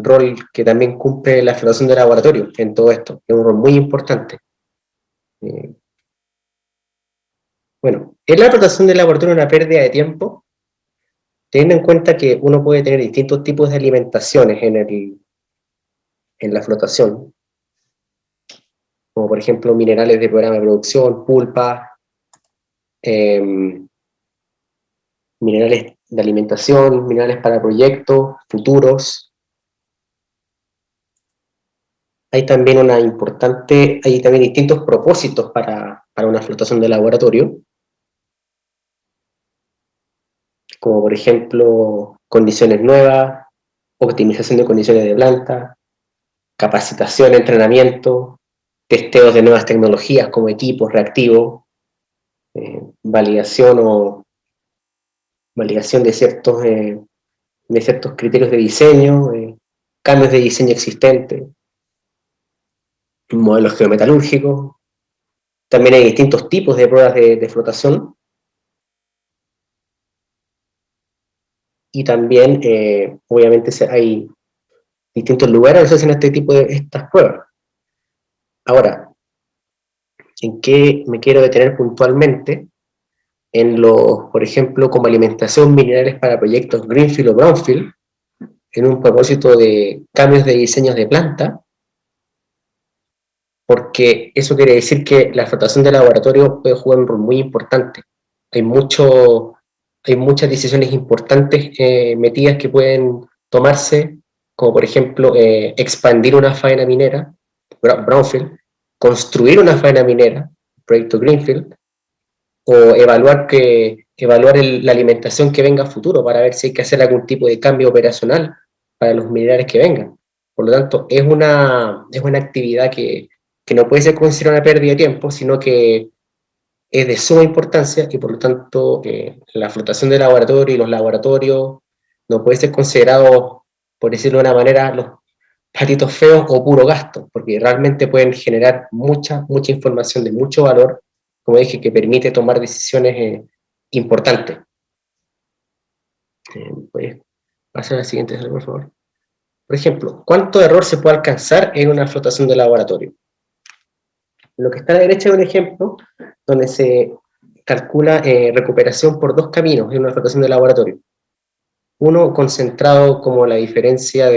rol que también cumple la flotación de laboratorio en todo esto, es un rol muy importante. Bueno, ¿es la flotación de laboratorio una pérdida de tiempo? Teniendo en cuenta que uno puede tener distintos tipos de alimentaciones en la flotación, como por ejemplo minerales de programa de producción, pulpa, minerales de alimentación, minerales para proyectos futuros. Hay también hay también distintos propósitos para una flotación de laboratorio, como por ejemplo condiciones nuevas, optimización de condiciones de planta, capacitación, entrenamiento, testeos de nuevas tecnologías como equipos, reactivos, validación de ciertos criterios de diseño, cambios de diseño existentes, modelos geometalúrgicos. También hay distintos tipos de pruebas de flotación. Y también, obviamente, hay distintos lugares donde se hacen este tipo de estas pruebas. Ahora, ¿en qué me quiero detener puntualmente? Por ejemplo, como alimentación minerales para proyectos Greenfield o Brownfield, en un propósito de cambios de diseños de planta, porque eso quiere decir que la flotación de laboratorio puede jugar un rol muy importante. Hay muchas decisiones importantes metidas que pueden tomarse, como por ejemplo expandir una faena minera, Brownfield, construir una faena minera, proyecto Greenfield, o evaluar la alimentación que venga a futuro para ver si hay que hacer algún tipo de cambio operacional para los minerales que vengan. Por lo tanto, es una actividad que no puede ser considerada una pérdida de tiempo, sino que es de suma importancia y por lo tanto la flotación de laboratorio y los laboratorios no puede ser considerado, por decirlo de una manera, los patitos feos o puro gasto, porque realmente pueden generar mucha información de mucho valor, como dije, que permite tomar decisiones importantes. Puedes pasar a la siguiente slide, por favor. Por ejemplo, ¿cuánto error se puede alcanzar en una flotación de laboratorio? Lo que está a la derecha es un ejemplo donde se calcula recuperación por dos caminos en una flotación de laboratorio. Uno concentrado como la diferencia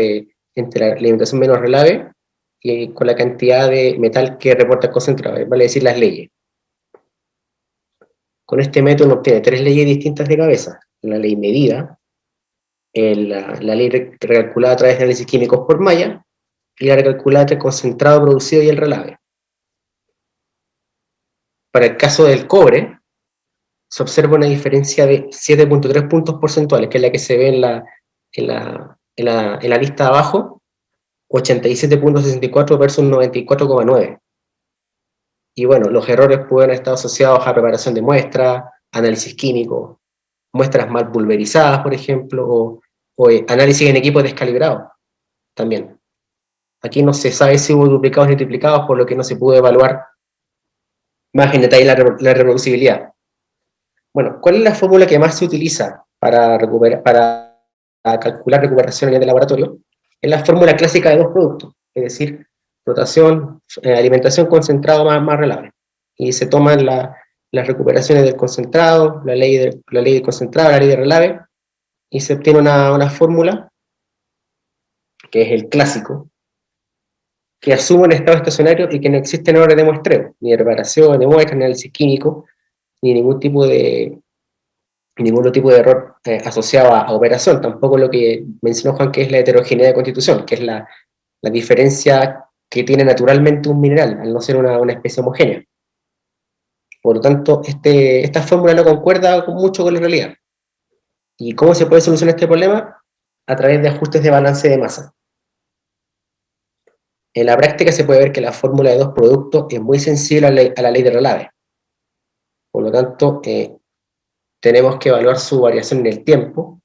entre la alimentación menos relave y con la cantidad de metal que reporta el concentrado, vale decir las leyes. Con este método uno obtiene tres leyes distintas de cabeza: la ley medida, la ley recalculada a través de análisis químicos por malla y la recalculada entre el concentrado producido y el relave. Para el caso del cobre, se observa una diferencia de 7.3 puntos porcentuales, que es la que se ve en la lista de abajo, 87.64 versus 94.9. Y bueno, los errores pueden estar asociados a preparación de muestras, análisis químico, muestras mal pulverizadas, por ejemplo, o análisis en equipos descalibrados también. Aquí no se sabe si hubo duplicados ni triplicados, por lo que no se pudo evaluar más en detalle la reproducibilidad. Bueno, ¿cuál es la fórmula que más se utiliza para calcular recuperación a nivel de laboratorio? Es la fórmula clásica de dos productos, es decir, flotación, alimentación concentrado más relave. Y se toman las recuperaciones del concentrado, la ley del concentrado, la ley de relave, y se obtiene una fórmula, que es el clásico, que asume un estado estacionario y que no existen errores de muestreo, ni de preparación, de muestra, ni análisis químico, ni ningún otro tipo de error asociado a operación, tampoco lo que mencionó Juan, que es la heterogeneidad de constitución, que es la diferencia que tiene naturalmente un mineral, al no ser una especie homogénea. Por lo tanto, esta fórmula no concuerda mucho con la realidad. ¿Y cómo se puede solucionar este problema? A través de ajustes de balance de masa. En la práctica se puede ver que la fórmula de dos productos es muy sensible a la ley de relave. Por lo tanto, tenemos que evaluar su variación en el tiempo.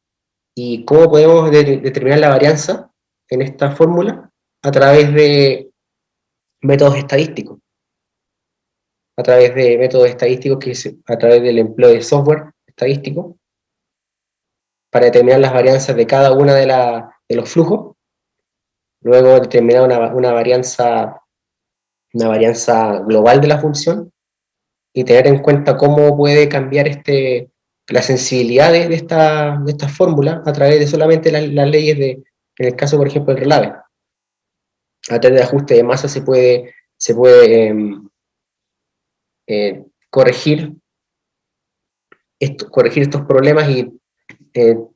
¿Y cómo podemos determinar la varianza en esta fórmula? A través de métodos estadísticos. A través de métodos estadísticos, a través del empleo de software estadístico, para determinar las varianzas de cada una de los flujos luego determinar una varianza global de la función y tener en cuenta cómo puede cambiar la sensibilidad de esta fórmula a través de solamente las leyes en el caso, por ejemplo, del relave. A través de ajuste de masa se puede corregir estos problemas y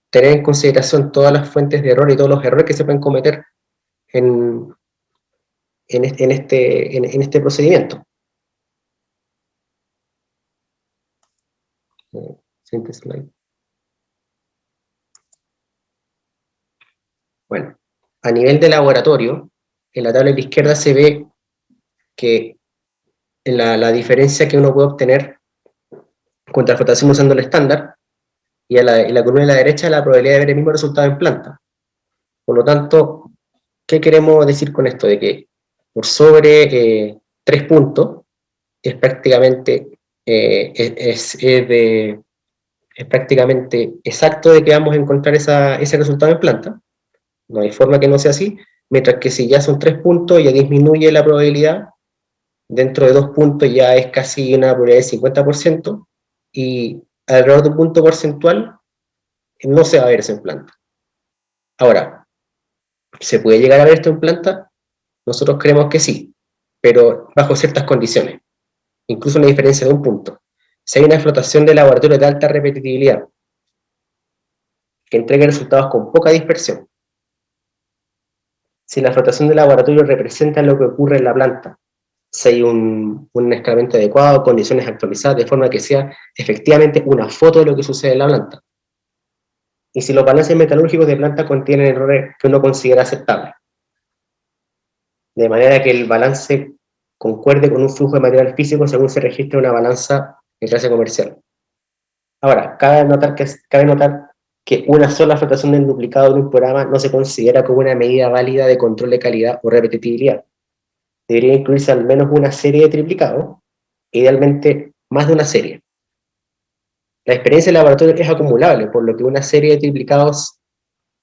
tener en consideración todas las fuentes de error y todos los errores que se pueden cometer en este procedimiento. Siguiente slide. Bueno, a nivel de laboratorio, en la tabla de la izquierda se ve que la diferencia que uno puede obtener contra la flotación usando el estándar, y en la columna de la derecha la probabilidad de ver el mismo resultado en planta. Por lo tanto, ¿qué queremos decir con esto? De que por sobre 3 puntos es prácticamente, es prácticamente exacto de que vamos a encontrar ese resultado en planta. No hay forma que no sea así, mientras que si ya son 3 puntos ya disminuye la probabilidad, dentro de 2 puntos ya es casi una probabilidad del 50%, y alrededor de un punto porcentual no se va a ver eso en planta. Ahora, ¿se puede llegar a ver esto en planta? Nosotros creemos que sí, pero bajo ciertas condiciones, incluso una diferencia de un punto. Si hay una flotación de laboratorio de alta repetitividad que entregue resultados con poca dispersión, si la flotación de laboratorio representa lo que ocurre en la planta, si hay un escalamiento adecuado, condiciones actualizadas, de forma que sea efectivamente una foto de lo que sucede en la planta. Y si los balances metalúrgicos de planta contienen errores que uno considera aceptables, de manera que el balance concuerde con un flujo de material físico según se registra una balanza de clase comercial. Ahora, cabe notar que una sola flotación del duplicado de un programa no se considera como una medida válida de control de calidad o repetitividad. Debería incluirse al menos una serie de triplicados, idealmente más de una serie. La experiencia de laboratorio es acumulable, por lo que una serie de triplicados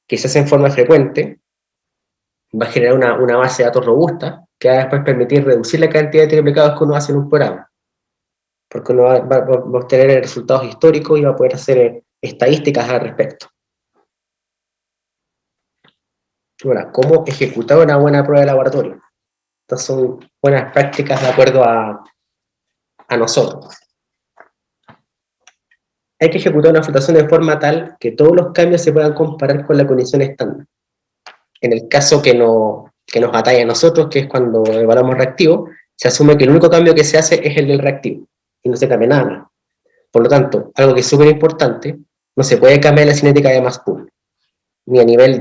que se hace en forma frecuente va a generar una base de datos robusta que va a después permitir reducir la cantidad de triplicados que uno hace en un programa, porque uno va a obtener resultados históricos y va a poder hacer estadísticas al respecto. Ahora, ¿cómo ejecutar una buena prueba de laboratorio? Estas son buenas prácticas de acuerdo a nosotros. Hay que ejecutar una flotación de forma tal que todos los cambios se puedan comparar con la condición estándar. En el caso que nos atañe a nosotros, que es cuando evaluamos reactivo, se asume que el único cambio que se hace es el del reactivo, y no se cambia nada más. Por lo tanto, algo que es súper importante, no se puede cambiar la cinética de mass pool, ni a nivel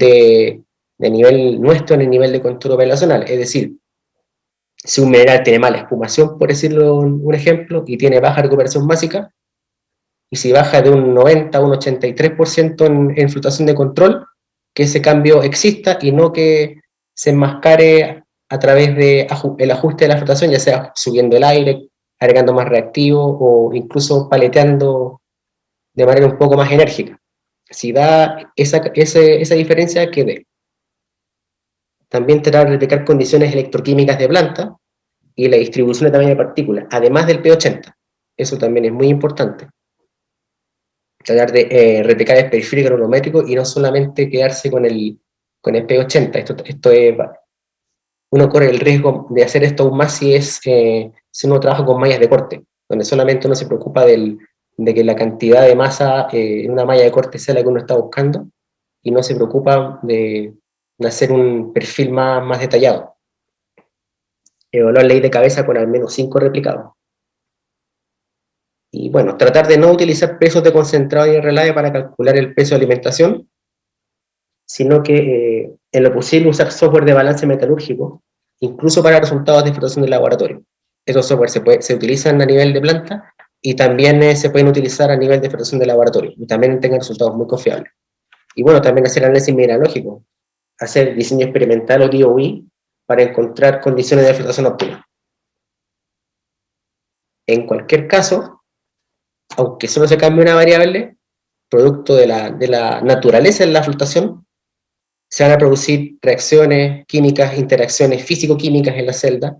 nivel nuestro, ni a nivel de control operacional. Es decir, si un mineral tiene mala espumación, por decirlo un ejemplo, y tiene baja recuperación másica, y si baja de un 90 a un 83% en flotación de control, que ese cambio exista y no que se enmascare a través del ajuste de la flotación, ya sea subiendo el aire, agregando más reactivo o incluso paleteando de manera un poco más enérgica. Si da esa diferencia, que dé. También tratar de replicar condiciones electroquímicas de planta y la distribución de tamaño de partículas, además del P80. Eso también es muy importante. Tratar de replicar el periférico granulométrico y no solamente quedarse con el P80. Esto es, uno corre el riesgo de hacer esto aún más si uno trabaja con mallas de corte, donde solamente uno se preocupa de que la cantidad de masa en una malla de corte sea la que uno está buscando, y no se preocupa de hacer un perfil más detallado. Evaluar ley de cabeza con al menos 5 replicados. Y bueno, tratar de no utilizar pesos de concentrado y relave para calcular el peso de alimentación, sino que en lo posible usar software de balance metalúrgico, incluso para resultados de flotación del laboratorio. Esos software se utilizan a nivel de planta y también se pueden utilizar a nivel de flotación de laboratorio, y también tengan resultados muy confiables. Y bueno, también hacer análisis mineralógico, hacer diseño experimental o DOE para encontrar condiciones de flotación óptimas. En cualquier caso, aunque solo se cambie una variable, producto de la naturaleza de la flotación, se van a producir reacciones químicas, interacciones físico-químicas en la celda,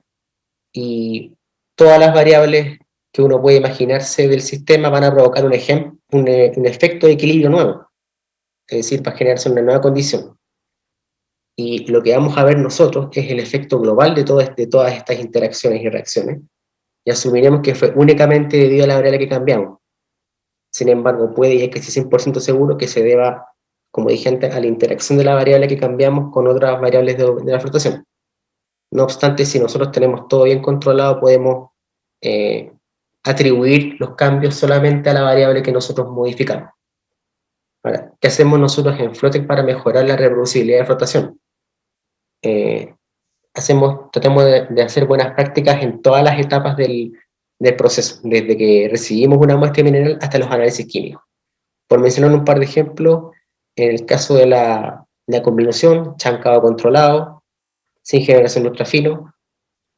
y todas las variables que uno puede imaginarse del sistema van a provocar un efecto de equilibrio nuevo, es decir, va a generarse una nueva condición. Y lo que vamos a ver nosotros es el efecto global de todas estas interacciones y reacciones, y asumiremos que fue únicamente debido a la variable que cambiamos. Sin embargo, puede, y hay que ser 100% seguro, que se deba, como dije antes, a la interacción de la variable que cambiamos con otras variables de la flotación. No obstante, si nosotros tenemos todo bien controlado, podemos atribuir los cambios solamente a la variable que nosotros modificamos. Ahora, ¿qué hacemos nosotros en Flotex para mejorar la reproducibilidad de flotación? Tratamos de hacer buenas prácticas en todas las etapas del proceso, desde que recibimos una muestra mineral hasta los análisis químicos. Por mencionar un par de ejemplos, en el caso de la combinación, chancado controlado, sin generación de ultrafino.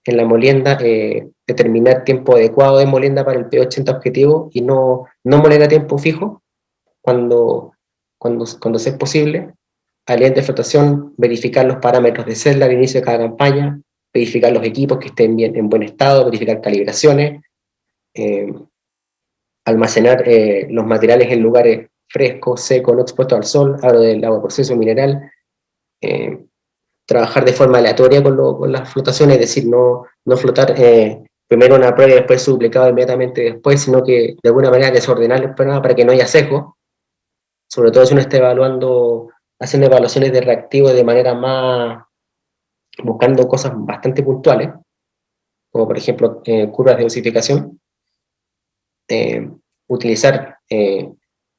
En la molienda, determinar tiempo adecuado de molienda para el P80 objetivo y no moler a tiempo fijo cuando sea posible. Aliente de flotación, verificar los parámetros de celda al inicio de cada campaña, verificar los equipos que estén bien, en buen estado, verificar calibraciones, almacenar los materiales en lugares frescos, secos, no expuestos al sol, hablo del agua proceso mineral, trabajar de forma aleatoria con las flotaciones, es decir, no flotar primero una prueba y después su duplicado inmediatamente después, sino que de alguna manera desordenar el programa para que no haya sesgo, sobre todo si uno está haciendo evaluaciones de reactivos de manera más, buscando cosas bastante puntuales, como por ejemplo curvas de dosificación, utilizar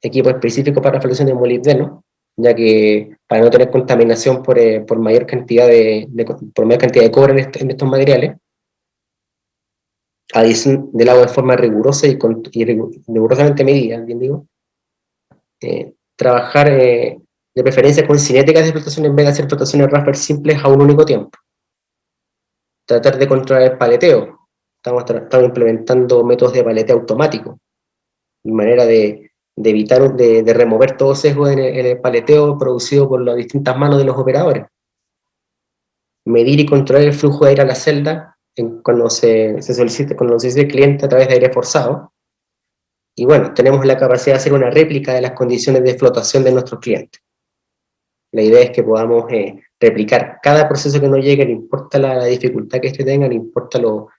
equipos específicos para flotación de molibdeno, ya que para no tener contaminación por mayor cantidad de cobre en estos materiales, adición del agua de forma rigurosa y rigurosamente medida, bien digo, trabajar de preferencia con cinéticas de flotación en vez de hacer flotaciones Raspberry simples a un único tiempo. Tratar de controlar el paleteo. Estamos implementando métodos de paleteo automático, de manera de evitar, de remover todo sesgo en el paleteo producido por las distintas manos de los operadores. Medir y controlar el flujo de aire a la celda cuando se solicite el cliente a través de aire forzado. Y bueno, tenemos la capacidad de hacer una réplica de las condiciones de flotación de nuestros clientes. La idea es que podamos replicar cada proceso que nos llegue, no importa la dificultad que este tenga, no importa los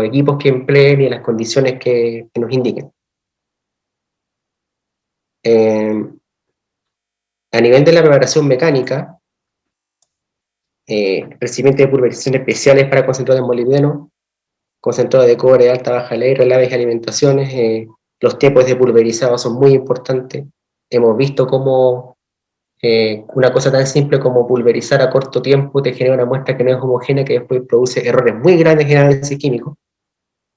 equipos que empleen y las condiciones que nos indiquen. A nivel de la preparación mecánica, recipientes de pulverización especiales para concentrado de molibdeno, concentrado de cobre de alta, baja ley, relaves y alimentaciones. Los tiempos de pulverizado son muy importantes. Hemos visto cómo una cosa tan simple como pulverizar a corto tiempo te genera una muestra que no es homogénea, que después produce errores muy grandes en análisis químico.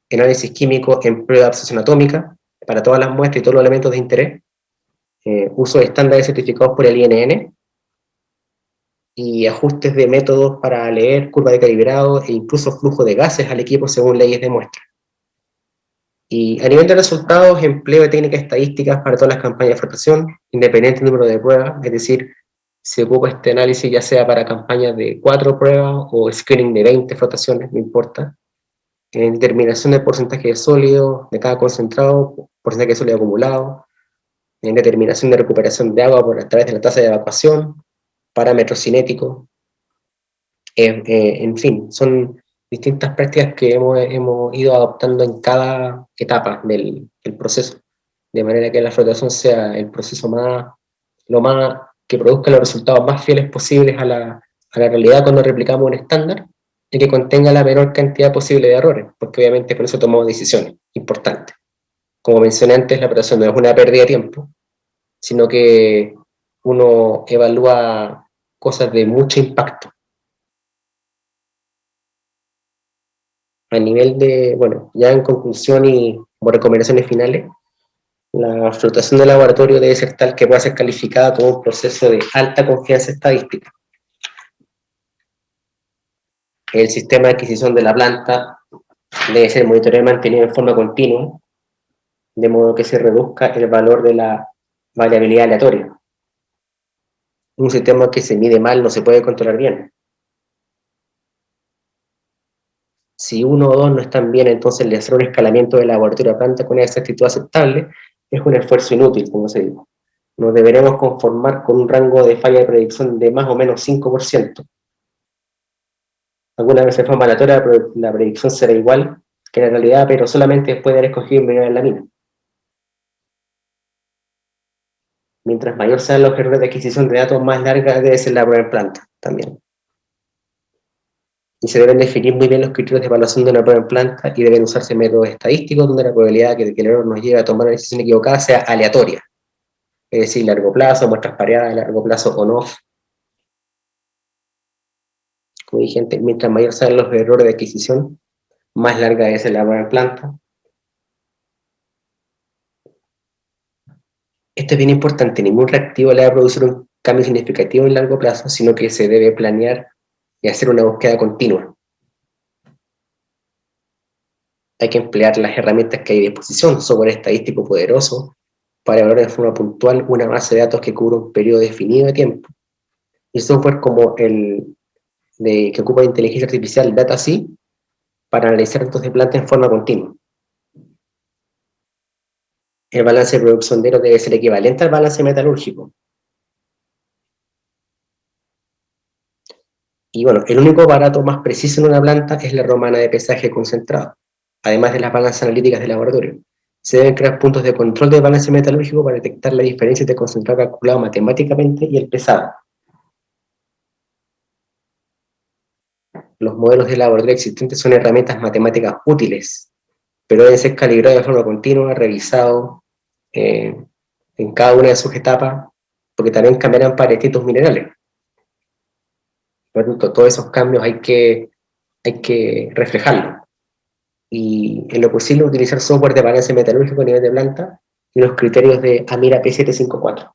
En análisis químico, empleo de absorción atómica para todas las muestras y todos los elementos de interés. Uso de estándares certificados por el INN, y ajustes de métodos para leer curva de calibrado e incluso flujo de gases al equipo según leyes de muestra. Y a nivel de resultados, empleo de técnicas estadísticas para todas las campañas de flotación, independiente del número de pruebas, es decir, se ocupa este análisis ya sea para campañas de 4 pruebas o screening de 20 flotaciones, no importa. En determinación del porcentaje de sólido de cada concentrado, porcentaje de sólido acumulado, en determinación de recuperación de agua a través de la tasa de evacuación, parámetros cinéticos, en fin, son distintas prácticas que hemos ido adoptando en cada etapa del proceso, de manera que la flotación sea el proceso que produzca los resultados más fieles posibles a la realidad cuando replicamos un estándar, y que contenga la menor cantidad posible de errores, porque obviamente con eso tomamos decisiones importantes. Como mencioné antes, la operación no es una pérdida de tiempo, sino que uno evalúa cosas de mucho impacto. A nivel de, bueno, ya en conclusión y como recomendaciones finales, la flotación del laboratorio debe ser tal que pueda ser calificada como un proceso de alta confianza estadística. El sistema de adquisición de la planta debe ser monitoreado y mantenido en forma continua, de modo que se reduzca el valor de la variabilidad aleatoria. Un sistema que se mide mal no se puede controlar bien. Si uno o dos no están bien, entonces el hacer un escalamiento de laboratorio a planta con una exactitud aceptable es un esfuerzo inútil, como se dice. Nos deberemos conformar con un rango de falla de predicción de más o menos 5%. Alguna vez de forma aleatoria la predicción será igual que la realidad, pero solamente después de haber escogido mineral en la mina. Mientras mayor sean los errores de adquisición de datos, más larga debe ser la prueba en planta también. Y se deben definir muy bien los criterios de evaluación de una prueba en planta y deben usarse métodos estadísticos donde la probabilidad de que el error nos lleve a tomar una decisión equivocada sea aleatoria. Es decir, largo plazo, muestras pareadas, largo plazo on-off. Como dije antes, mientras mayor sean los errores de adquisición, más larga debe ser la prueba en planta. Esto es bien importante, ningún reactivo le va a producir un cambio significativo en largo plazo, sino que se debe planear y hacer una búsqueda continua. Hay que emplear las herramientas que hay a disposición, software estadístico poderoso, para evaluar de forma puntual una base de datos que cubra un periodo definido de tiempo. Y software como que ocupa inteligencia artificial DataSea para analizar datos de planta en forma continua. El balance de producción de debe ser equivalente al balance metalúrgico. Y bueno, el único aparato más preciso en una planta es la romana de pesaje concentrado, además de las balanzas analíticas de laboratorio. Se deben crear puntos de control del balance metalúrgico para detectar la diferencia entre concentrado calculado matemáticamente y el pesado. Los modelos de laboratorio existentes son herramientas matemáticas útiles, pero deben ser calibrados de forma continua, revisados en cada una de sus etapas, porque también cambiarán para distintos minerales. Por lo tanto, todos esos cambios hay que reflejarlos. Y en lo posible utilizar software de balance metalúrgico a nivel de planta y los criterios de AMIRA P754.